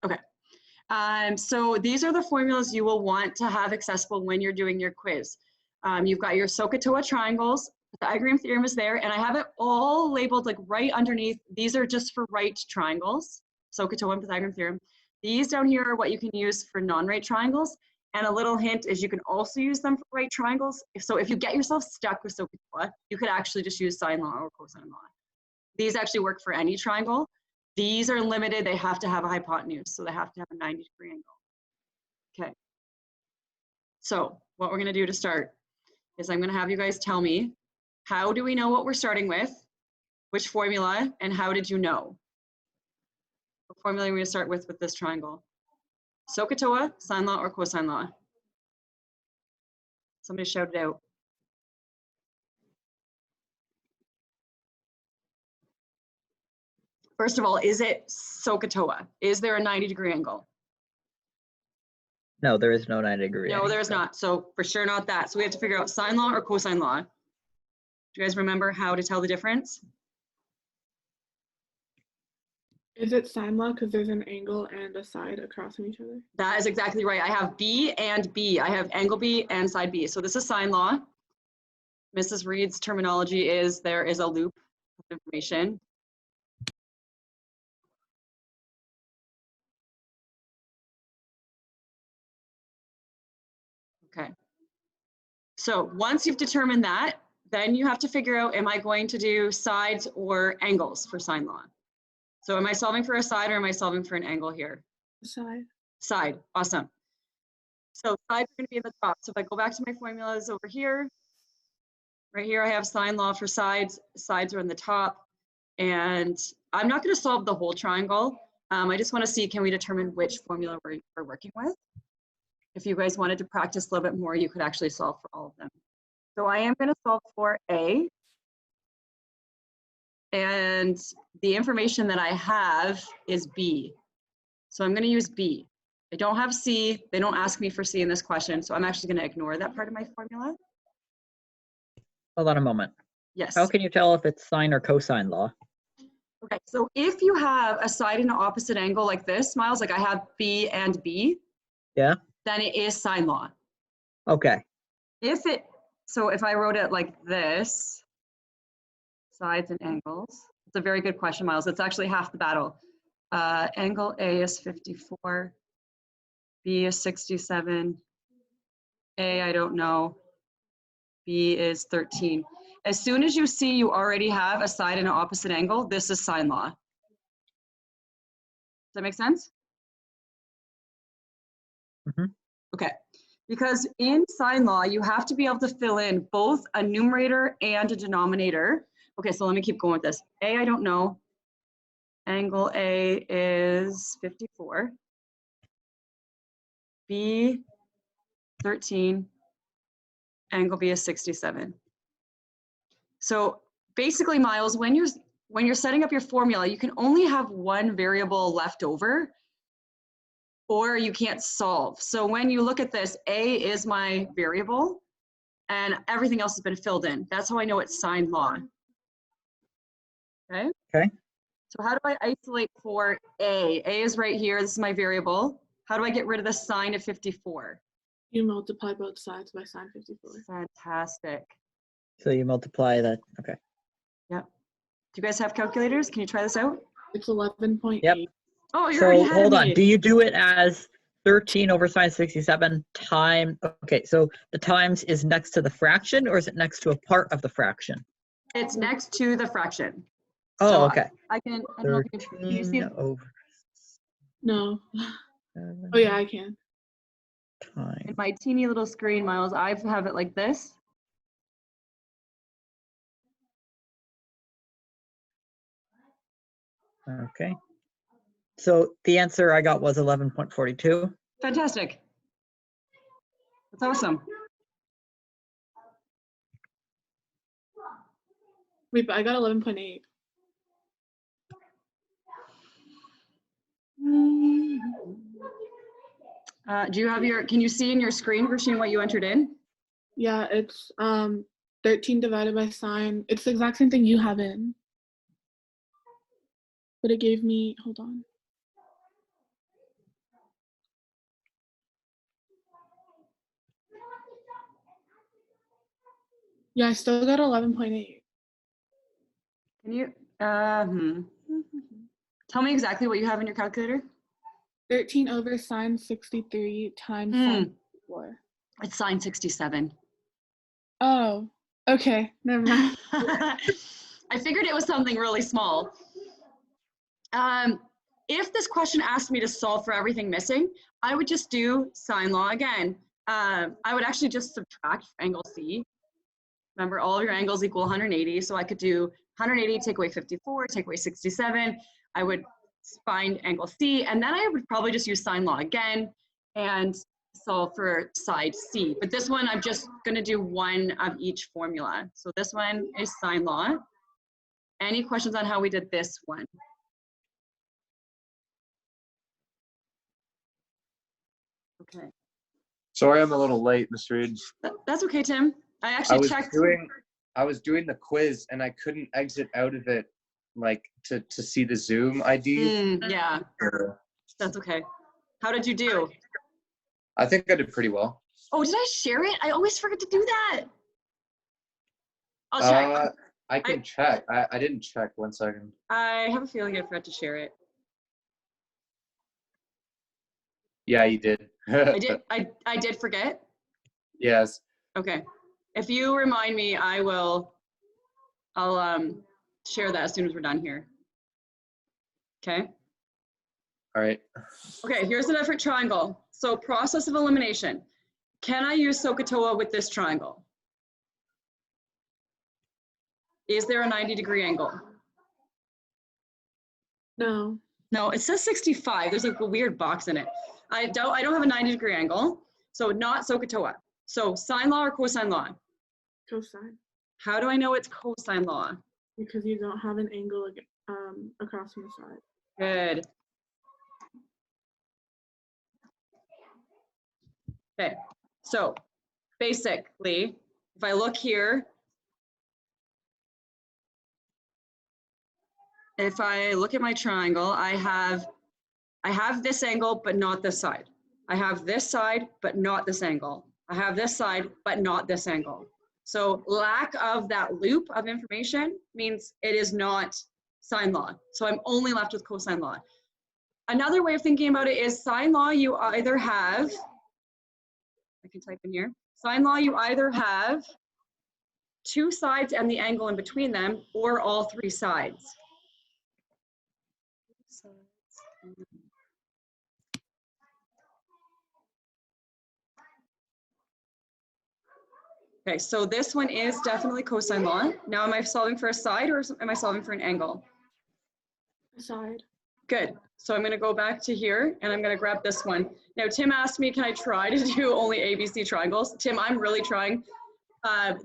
Okay. So these are the formulas you will want to have accessible when you're doing your quiz. You've got your SOHCAHTOA triangles, the Pythagorean theorem is there, and I have it all labeled like right underneath. These are just for right triangles, SOHCAHTOA and Pythagorean theorem. These down here are what you can use for non-right triangles. And a little hint is you can also use them for right triangles. So if you get yourself stuck with SOHCAHTOA, you could actually just use sine law or cosine law. These actually work for any triangle. These are limited, they have to have a hypotenuse, so they have to have a 90-degree angle. Okay. So what we're gonna do to start is I'm gonna have you guys tell me, how do we know what we're starting with, which formula, and how did you know? What formula are we gonna start with this triangle? SOHCAHTOA, sine law, or cosine law? Somebody shout it out. First of all, is it SOHCAHTOA? Is there a 90-degree angle? No, there is no 90-degree angle. No, there's not. So for sure not that. So we have to figure out sine law or cosine law. Do you guys remember how to tell the difference? Is it sine law because there's an angle and a side across from each other? That is exactly right. I have B and B. I have angle B and side B. So this is sine law. Mrs. Reed's terminology is there is a loop of information. Okay. So once you've determined that, then you have to figure out, am I going to do sides or angles for sine law? So am I solving for a side or am I solving for an angle here? Side. Side, awesome. So sides are going to be in the top. So if I go back to my formulas over here, right here I have sine law for sides. Sides are in the top. And I'm not going to solve the whole triangle. I just want to see, can we determine which formula we're working with? If you guys wanted to practice a little bit more, you could actually solve for all of them. So I am going to solve for A. And the information that I have is B. So I'm going to use B. I don't have C. They don't ask me for C in this question. So I'm actually going to ignore that part of my formula. Hold on a moment. Yes. How can you tell if it's sine or cosine law? Okay, so if you have a side and an opposite angle like this, Miles, like I have B and B, Yeah. then it is sine law. Okay. So if I wrote it like this, sides and angles, it's a very good question, Miles. It's actually half the battle. Angle A is 54, B is 67, A, I don't know, B is 13. As soon as you see you already have a side and an opposite angle, this is sine law. Does that make sense? Mm-hmm. Okay, because in sine law, you have to be able to fill in both a numerator and a denominator. Okay, so let me keep going with this. A, I don't know. Angle A is 54. B, 13. Angle B is 67. So basically, Miles, when you're setting up your formula, you can only have one variable left over, or you can't solve. So when you look at this, A is my variable, and everything else has been filled in. That's how I know it's sine law. Okay? Okay. So how do I isolate for A? A is right here. This is my variable. How do I get rid of the sine of 54? You multiply both sides by sine 54. Fantastic. So you multiply that. Okay. Yep. Do you guys have calculators? Can you try this out? It's 11.8. Yep. Oh, you're already So ahead hold of on. me. Do you do it as 13 over sine 67 times? Okay. So the times is next to the fraction, or is it next to a part of the fraction? It's next to the fraction. Oh, So okay. I don't know if you can you see 13 over No. 7 Oh yeah, I can. times. in my teeny little screen, Miles, I have it like this. Okay. So the answer I got was 11.42. Fantastic. That's awesome. Wait, but I got 11.8. Do you have can you see in your screen, Christine, what you entered in? Yeah, it's 13 divided by sine. It's the exact same thing you have in. But it gave me, hold on. Yeah, I still got 11.8. Can you, tell me exactly what you have in your calculator? 13 over sine 63 times sine 4. It's sine 67. Oh, okay. Never mind. I figured it was something really small. If this question asked me to solve for everything missing, I would just do sine law again. I would actually just subtract angle C. Remember, all of your angles equal 180, so I could do 180, take away 54, take away 67. I would find angle C, and then I would probably just use sine law again and solve for side C. But this one, I'm just gonna do one of each formula. So this one is sine law. Any questions on how we did this one? Okay. Sorry, I'm a little late, Ms. Reed. That's okay, Tim. I actually checked. I was doing the quiz and I couldn't exit out of it, like to see the Zoom ID. Yeah, that's okay. How did you do? I think I did pretty well. Oh, did I share it? I always forget to do that. I'll check. I can check. I didn't check. 1 second. I have a feeling I forgot to share it. Yeah, you did. I did. I did forget. Yes. Okay. If you remind me, I'll share that as soon as we're done here. Okay. All right. Okay, here's a different triangle. So process of elimination. Can I use SOHCAHTOA with this triangle? Is there a 90-degree angle? No. No, it says 65. There's like a weird box in it. I don't have a 90-degree angle, so not SOHCAHTOA. So sine law or cosine law? Cosine. How do I know it's cosine law? Because you don't have an angle across from the side. Good. Okay, so basically, if I look here, if I look at my triangle, I have this angle, but not this side. I have this side, but not this angle. I have this side, but not this angle. So lack of that loop of information means it is not sine law. So I'm only left with cosine law. Another way of thinking about it is sine law, you either have, I can type in here, sine law, you either have two sides and the angle in between them, or all three sides. Okay, so this one is definitely cosine law. Now, am I solving for a side or am I solving for an angle? Side. Good. So I'm going to go back to here and I'm going to grab this one. Now, Tim asked me, can I try to do only ABC triangles? Tim, I'm really trying.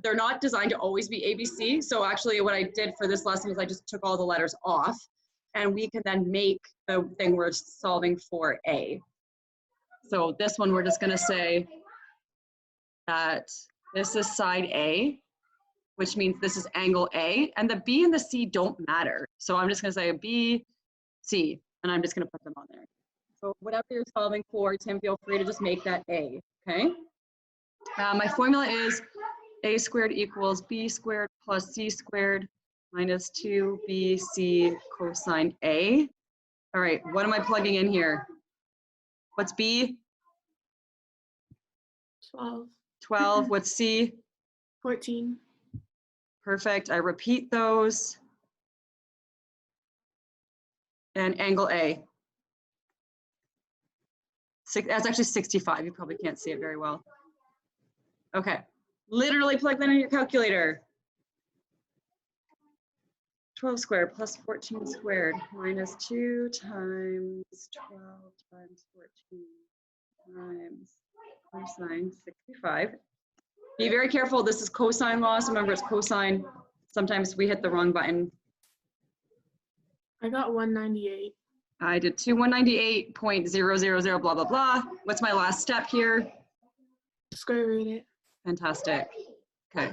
They're not designed to always be ABC. So actually what I did for this lesson is I just took all the letters off and we can then make the thing we're solving for A. So this one, we're just going to say that this is side A, which means this is angle A, and the B and the C don't matter. So I'm just gonna say B, C, and I'm just gonna put them on there. So whatever you're solving for, Tim, feel free to just make that A, okay? My formula is A squared equals B squared plus C squared minus 2BC cosine A. All right, what am I plugging in here? What's B? 12. 12, what's C? 14. Perfect, I repeat those. And angle A. That's actually 65, you probably can't see it very well. Okay, literally plug that in your calculator. 12 squared plus 14 squared minus 2 times 12 times 14 times cosine 65. Be very careful, this is cosine law, so remember it's cosine. Sometimes we hit the wrong button. I got 198. I did 198.000 blah, blah, blah. What's my last step here? Square root it. Fantastic, okay.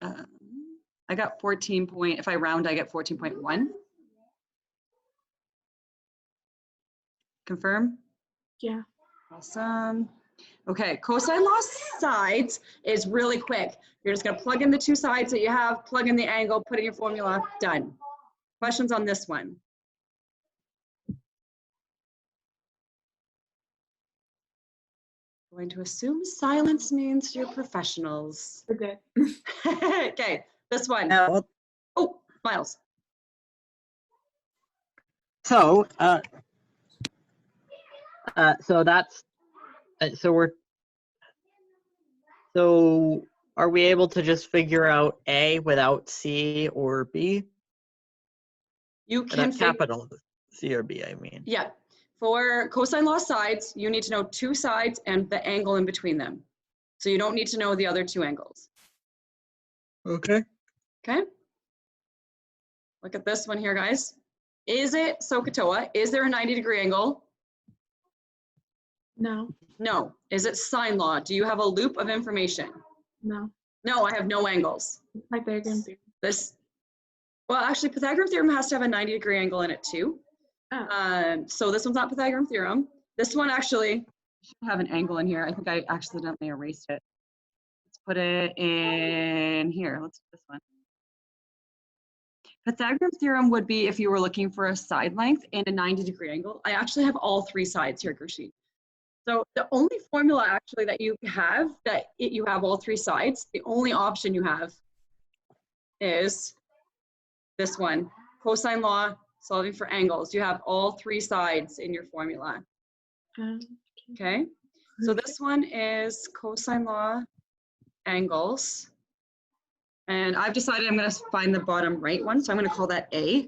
I got 14 point, if I round, I get 14.1. Confirm? Yeah. Awesome. Okay, cosine law sides is really quick. You're just gonna plug in the two sides that you have, plug in the angle, put in your formula, done. Questions on this one? Going to assume silence means you're professionals. We're good. Okay, this one. Now, Oh, Miles. so, so that's, so are we able to just figure out A without C or B? You can Not capital C or B, I mean. Yeah, for cosine law sides, you need to know two sides and the angle in between them. So you don't need to know the other two angles. Okay. Okay? Look at this one here, guys. Is it SOHCAHTOA? Is there a 90-degree angle? No, No. Is it sine law? Do you have a loop of information? no. No, I have no angles. Pythagorean theorem. This, well, actually, Pythagorean theorem has to have a 90-degree angle in it too. Oh. So this one's not Pythagorean theorem. This one actually should have an angle in here. I think I accidentally erased it. Let's put it in here. Let's do this one. Pythagorean theorem would be if you were looking for a side length and a 90-degree angle. I actually have all three sides here, Gershie. So the only formula actually that you have, you have all three sides, the only option you have is this one, cosine law, solving for angles. You have all three sides in your formula, okay? So this one is cosine law, angles. And I've decided I'm gonna find the bottom right one, so I'm gonna call that A.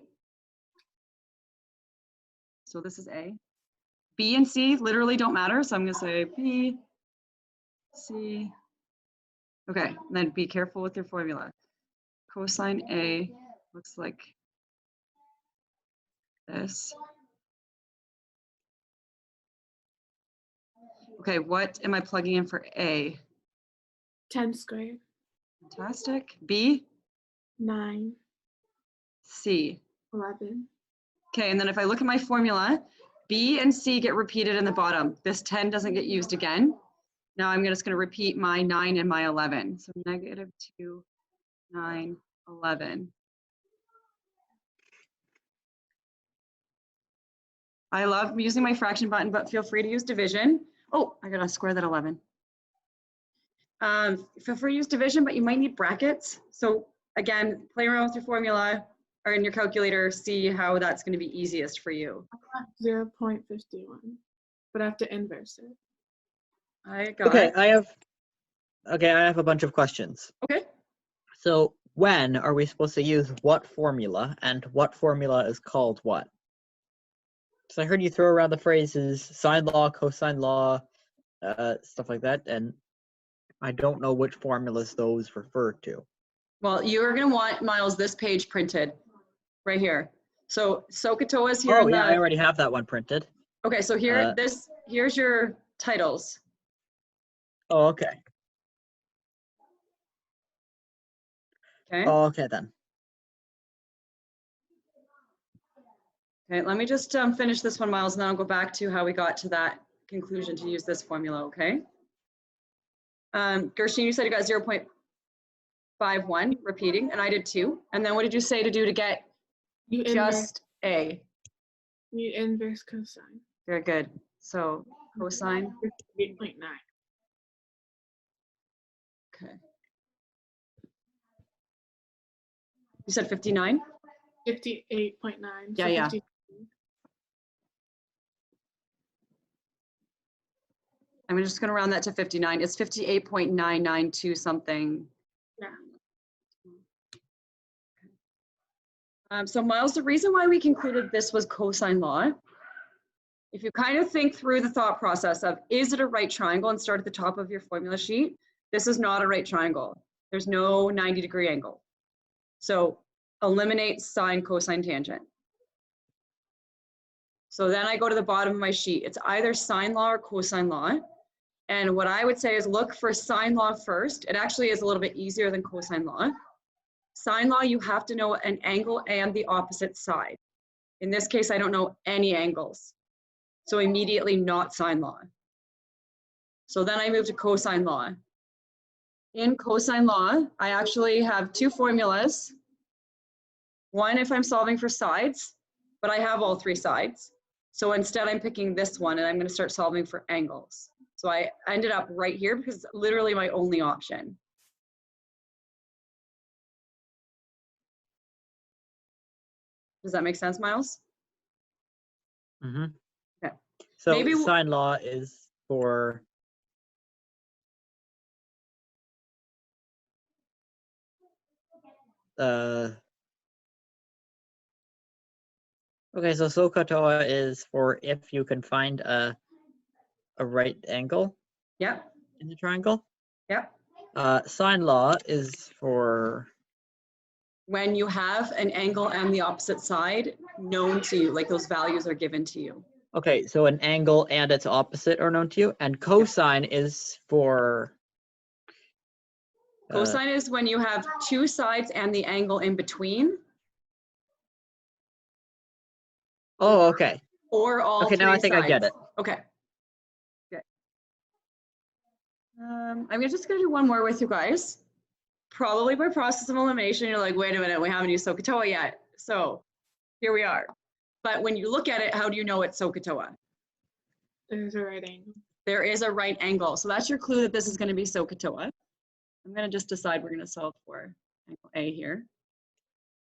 So this is A. B and C literally don't matter, so I'm gonna say B, C. Okay, and then be careful with your formula. Cosine A looks like this. Okay, what am I plugging in for A? 10 squared. Fantastic. B, 9, C. 11. Okay, and then if I look at my formula, B and C get repeated in the bottom. This 10 doesn't get used again. Now I'm just gonna repeat my 9 and my 11. So -2, 9, 11. I love using my fraction button, but feel free to use division. Oh, I gotta square that 11. Feel free to use division, but you might need brackets. So again, play around with your formula or in your calculator, see how that's gonna be easiest for you. 0.51, but I have to inverse it. I got Okay, it. I have a bunch of questions. Okay. So when are we supposed to use what formula, and what formula is called what? So I heard you throw around the phrases sine law, cosine law, stuff like that, and I don't know which formulas those refer to. Well, you're gonna want, Miles, this page printed right here. So SOHCAHTOA is here Oh in the, yeah, I already have that one printed. okay, so here, here's your titles. Oh, okay. Okay. Oh, okay then. Okay, let me just finish this one, Miles, and then I'll go back to how we got to that conclusion to use this formula, okay? Gershine, you said you got 0.51 repeating, and I did 2. And then what did you say to do to get You inverse, just A? you inverse cosine. Very good. So cosine, 8.9. okay. You said 59? 58.9. Yeah, yeah. 50. I'm just gonna round that to 59. It's 58.992 something. Yeah. So Miles, the reason why we concluded this was cosine law, if you kind of think through the thought process of, is it a right triangle, and start at the top of your formula sheet, this is not a right triangle. There's no 90-degree angle. So eliminate sine, cosine, tangent. So then I go to the bottom of my sheet. It's either sine law or cosine law. And what I would say is look for sine law first. It actually is a little bit easier than cosine law. Sine law, you have to know an angle and the opposite side. In this case, I don't know any angles. So immediately not sine law. So then I move to cosine law. In cosine law, I actually have two formulas. One if I'm solving for sides, but I have all three sides. So instead I'm picking this one and I'm going to start solving for angles. So I ended up right here because it's literally my only option. Does that make sense, Miles? Mm-hmm. Okay. So Maybe sine law is for okay, so SOHCAHTOA is for if you can find a right angle Yep, in the triangle. yep. Sine law is for When you have an angle and the opposite side known to you, like those values are given to you. okay, so an angle and its opposite are known to you, and cosine is for Cosine is when you have two sides and the angle in between, oh, okay. or all Okay, three now I think sides. I get it. Okay. Good. I'm just gonna do one more with you guys. Probably by process of elimination, you're like, wait a minute, we haven't used SOHCAHTOA yet. So here we are. But when you look at it, how do you know it's SOHCAHTOA? There's a right angle. There is a right angle. So that's your clue that this is going to be SOHCAHTOA. I'm going to just decide we're going to solve for angle A here.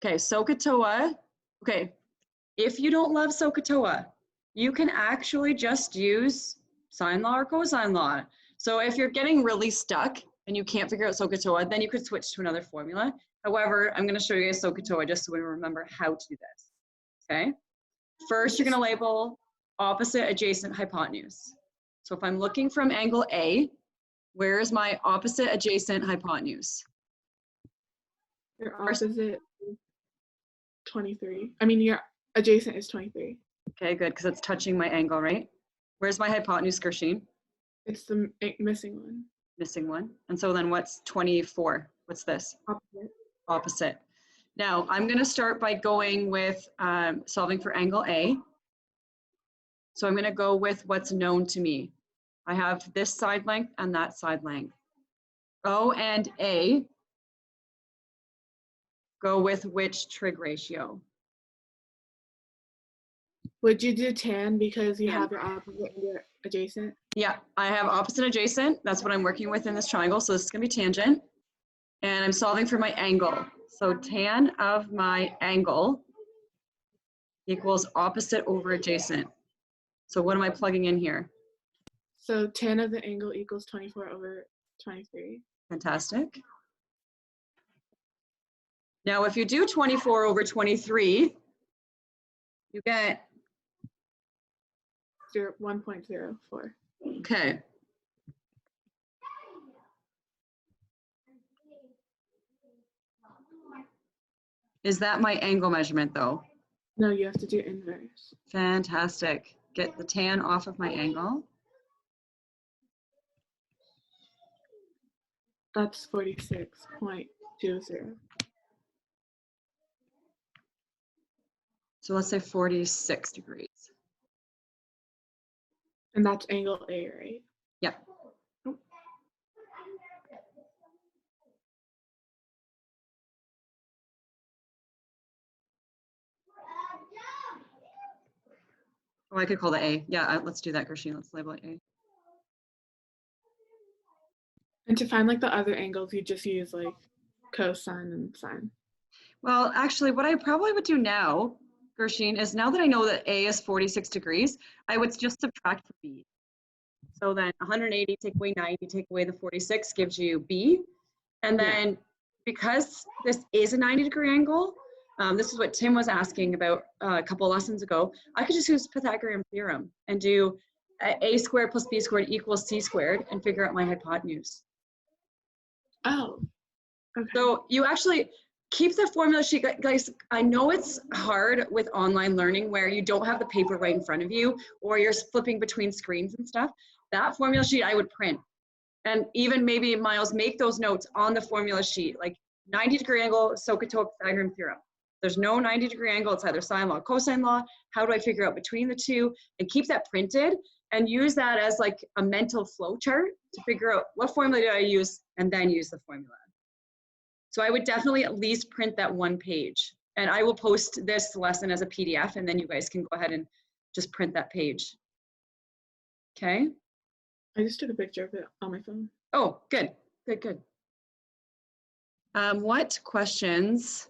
Okay, SOHCAHTOA. Okay, if you don't love SOHCAHTOA, you can actually just use sine law or cosine law. So if you're getting really stuck and you can't figure out SOHCAHTOA, then you could switch to another formula. However, I'm going to show you guys SOHCAHTOA just so we remember how to do this. Okay, first you're going to label opposite adjacent hypotenuse. So if I'm looking from angle A, where is my opposite adjacent hypotenuse? Your opposite 23. I mean, your adjacent is 23. Okay, good, because it's touching my angle, right? Where's my hypotenuse, Gershine? It's the missing one. Missing one. And so then what's 24? What's this? Opposite. Opposite. Now, I'm going to start by going with solving for angle A. So I'm going to go with what's known to me. I have this side length and that side length. O and A go with which trig ratio? Would you do tan because you Tan. have your opposite and your adjacent? Yeah, I have opposite adjacent. That's what I'm working with in this triangle. So this is going to be tangent. And I'm solving for my angle. So tan of my angle equals opposite over adjacent. So what am I plugging in here? So tan of the angle equals 24 over 23. Fantastic. Now, if you do 24 over 23, you get, 1.04. okay. Is that my angle measurement though? No, you have to do inverse. Fantastic. Get the tan off of my angle. That's 46.20. So let's say 46 degrees. And that's angle A, right? Yep. Oh, I could call that A. Yeah, let's do that, Gershine. Let's label it A. And to find like the other angles, you just use like cosine and sine. Well, actually, what I probably would do now, Gershine, is now that I know that A is 46 degrees, I would just subtract for B. So then 180, take away 90, take away the 46 gives you B. And then because this is a 90-degree angle, this is what Tim was asking about a couple lessons ago, I could just use Pythagorean theorem and do A squared plus B squared equals C squared and figure out my hypotenuse. Oh, okay. So you actually keep the formula sheet, guys. I know it's hard with online learning where you don't have the paper right in front of you or you're flipping between screens and stuff. That formula sheet I would print. And even maybe, Miles, make those notes on the formula sheet, like 90-degree angle, SOHCAHTOA Pythagorean theorem. There's no 90-degree angle, it's either sine law, cosine law. How do I figure out between the two? And keep that printed and use that as like a mental flow chart to figure out what formula do I use and then use the formula. So I would definitely at least print that one page. And I will post this lesson as a PDF, and then you guys can go ahead and just print that page. Okay. I just took a picture of it on my phone. Oh, good, good, good. What questions